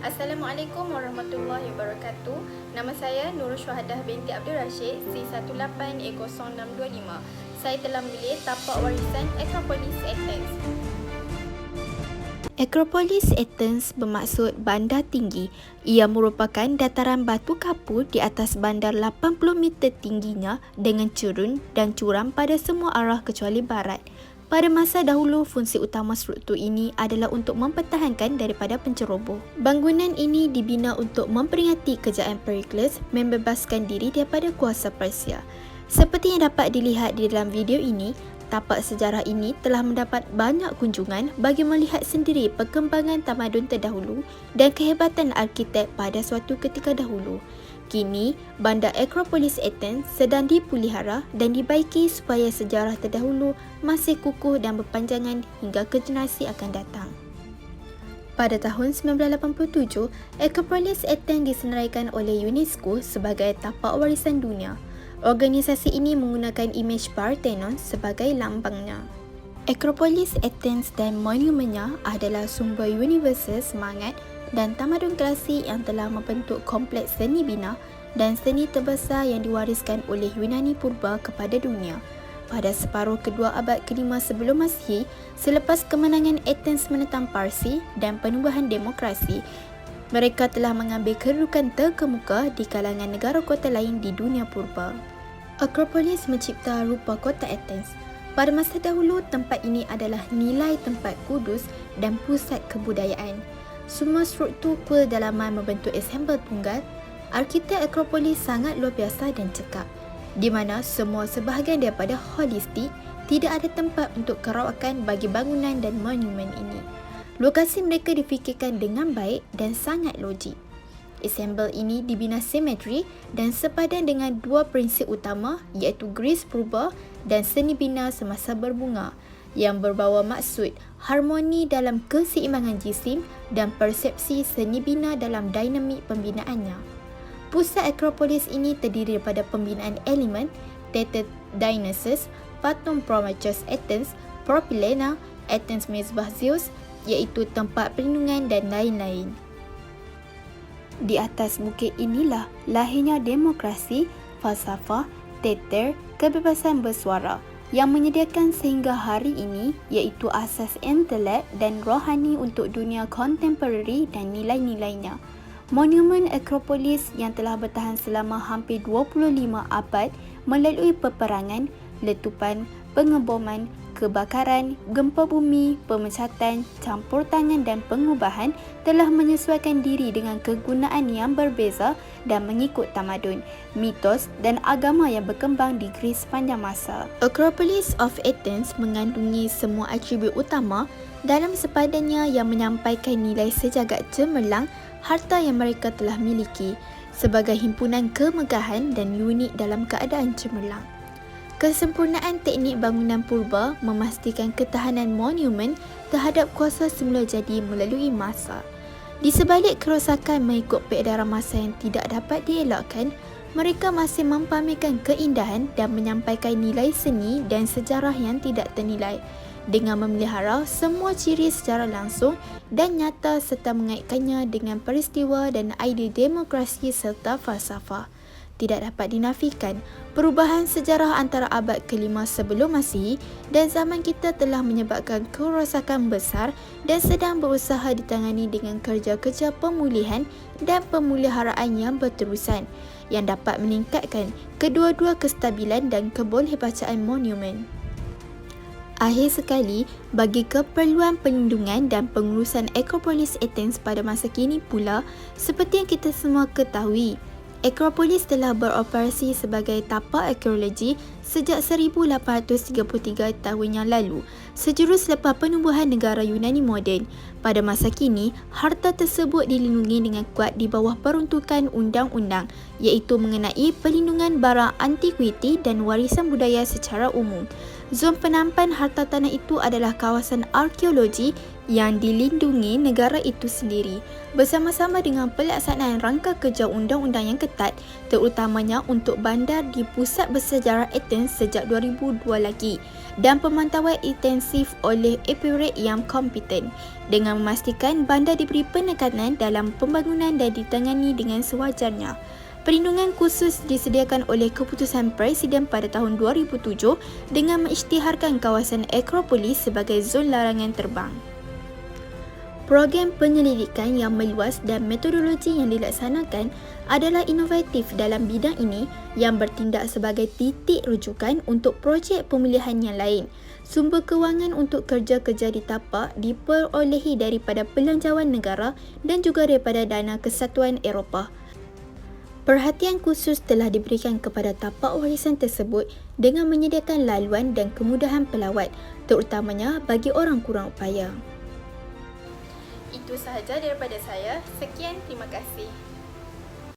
Assalamualaikum warahmatullahi wabarakatuh. Nama saya Nurul Syuhadah binti Abdul Rashid, C18E0625. Saya telah memilih tapak warisan Acropolis Athens. Acropolis Athens bermaksud bandar tinggi. Ia merupakan dataran batu kapur di atas bandar 80 meter tingginya dengan curun dan curam pada semua arah kecuali barat. Pada masa dahulu, fungsi utama struktur ini adalah untuk mempertahankan daripada penceroboh. Bangunan ini dibina untuk memperingati kejayaan Pericles membebaskan diri daripada kuasa Persia. Seperti yang dapat dilihat di dalam video ini, tapak sejarah ini telah mendapat banyak kunjungan bagi melihat sendiri perkembangan tamadun terdahulu dan kehebatan arkitek pada suatu ketika dahulu. Kini, bandar Acropolis Athens sedang dipelihara dan dibaiki supaya sejarah terdahulu masih kukuh dan berpanjangan hingga ke generasi akan datang. Pada tahun 1987, Acropolis Athens disenaraikan oleh UNESCO sebagai tapak warisan dunia. Organisasi ini menggunakan imej Parthenon sebagai lambangnya. Acropolis Athens dan monumennya adalah sumber universal semangat dan tamadun klasik yang telah membentuk kompleks seni bina dan seni terbesar yang diwariskan oleh Yunani Purba kepada dunia. Pada separuh kedua abad ke-5 sebelum Masihi, selepas kemenangan Athens menentang Parsi dan penubuhan demokrasi, mereka telah mengambil kedudukan terkemuka di kalangan negara kota lain di dunia purba. Acropolis mencipta rupa kota Athens. Pada masa dahulu, tempat ini adalah nilai tempat kudus dan pusat kebudayaan. Semua struktur kedalaman membentuk asembel tunggal. Arkitek Acropolis sangat luar biasa dan cekap, di mana semua sebahagian daripada holistik, tidak ada tempat untuk kerawakan bagi bangunan dan monumen ini. Lokasi mereka difikirkan dengan baik dan sangat logik. Asembel ini dibina simetri dan sepadan dengan dua prinsip utama iaitu Greece Purba dan seni bina semasa berbunga yang berbawa maksud harmoni dalam keseimbangan jisim dan persepsi seni bina dalam dinamik pembinaannya. Pusat Acropolis ini terdiri daripada pembinaan elemen Theta Dionysus, patung Prometheus Athens, Propylena, Athens Mezbah Zeus, iaitu tempat perlindungan dan lain-lain. Di atas bukit inilah lahirnya demokrasi, falsafah, teater, kebebasan bersuara yang menyediakan sehingga hari ini iaitu asas intelek dan rohani untuk dunia kontemporari dan nilai-nilainya. Monumen Acropolis yang telah bertahan selama hampir 25 abad melalui peperangan, letupan, pengeboman, kebakaran, gempa bumi, pemecatan, campur tangan dan pengubahan telah menyesuaikan diri dengan kegunaan yang berbeza dan mengikut tamadun, mitos dan agama yang berkembang di Greece sepanjang masa. Acropolis of Athens mengandungi semua atribut utama dalam sepadannya yang menyampaikan nilai sejagat cemerlang harta yang mereka telah miliki sebagai himpunan kemegahan dan unik dalam keadaan cemerlang. Kesempurnaan teknik bangunan purba memastikan ketahanan monumen terhadap kuasa semula jadi melalui masa. Di sebalik kerosakan mengikut peredaran masa yang tidak dapat dielakkan, mereka masih mempamerkan keindahan dan menyampaikan nilai seni dan sejarah yang tidak ternilai dengan memelihara semua ciri secara langsung dan nyata serta mengaitkannya dengan peristiwa dan idea demokrasi serta falsafah. Tidak dapat dinafikan, perubahan sejarah antara abad ke-5 sebelum Masihi dan zaman kita telah menyebabkan kerosakan besar dan sedang berusaha ditangani dengan kerja-kerja pemulihan dan pemeliharaan yang berterusan yang dapat meningkatkan kedua-dua kestabilan dan kebolehbacaan monumen. Akhir sekali, bagi keperluan perlindungan dan pengurusan Acropolis Athens pada masa kini pula, seperti yang kita semua ketahui, Acropolis telah beroperasi sebagai tapak arkeologi sejak 1833 tahun yang lalu, sejurus selepas penubuhan negara Yunani moden. Pada masa kini, harta tersebut dilindungi dengan kuat di bawah peruntukan undang-undang, iaitu mengenai perlindungan barang antiquiti dan warisan budaya secara umum. Zon penampan harta tanah itu adalah kawasan arkeologi yang dilindungi negara itu sendiri bersama-sama dengan pelaksanaan rangka kerja undang-undang yang ketat, terutamanya untuk bandar di pusat bersejarah Athens sejak 2002 lagi, dan pemantauan intensif oleh aparat yang kompeten dengan memastikan bandar diberi penekanan dalam pembangunan dan ditangani dengan sewajarnya. Perlindungan khusus disediakan oleh keputusan Presiden pada tahun 2007 dengan mengisytiharkan kawasan Akropolis sebagai zon larangan terbang. Program penyelidikan yang meluas dan metodologi yang dilaksanakan adalah inovatif dalam bidang ini yang bertindak sebagai titik rujukan untuk projek pemulihan yang lain. Sumber kewangan untuk kerja-kerja di tapak diperolehi daripada belanjawan negara dan juga daripada dana Kesatuan Eropah. Perhatian khusus telah diberikan kepada tapak warisan tersebut dengan menyediakan laluan dan kemudahan pelawat, terutamanya bagi orang kurang upaya. Itu sahaja daripada saya. Sekian, terima kasih.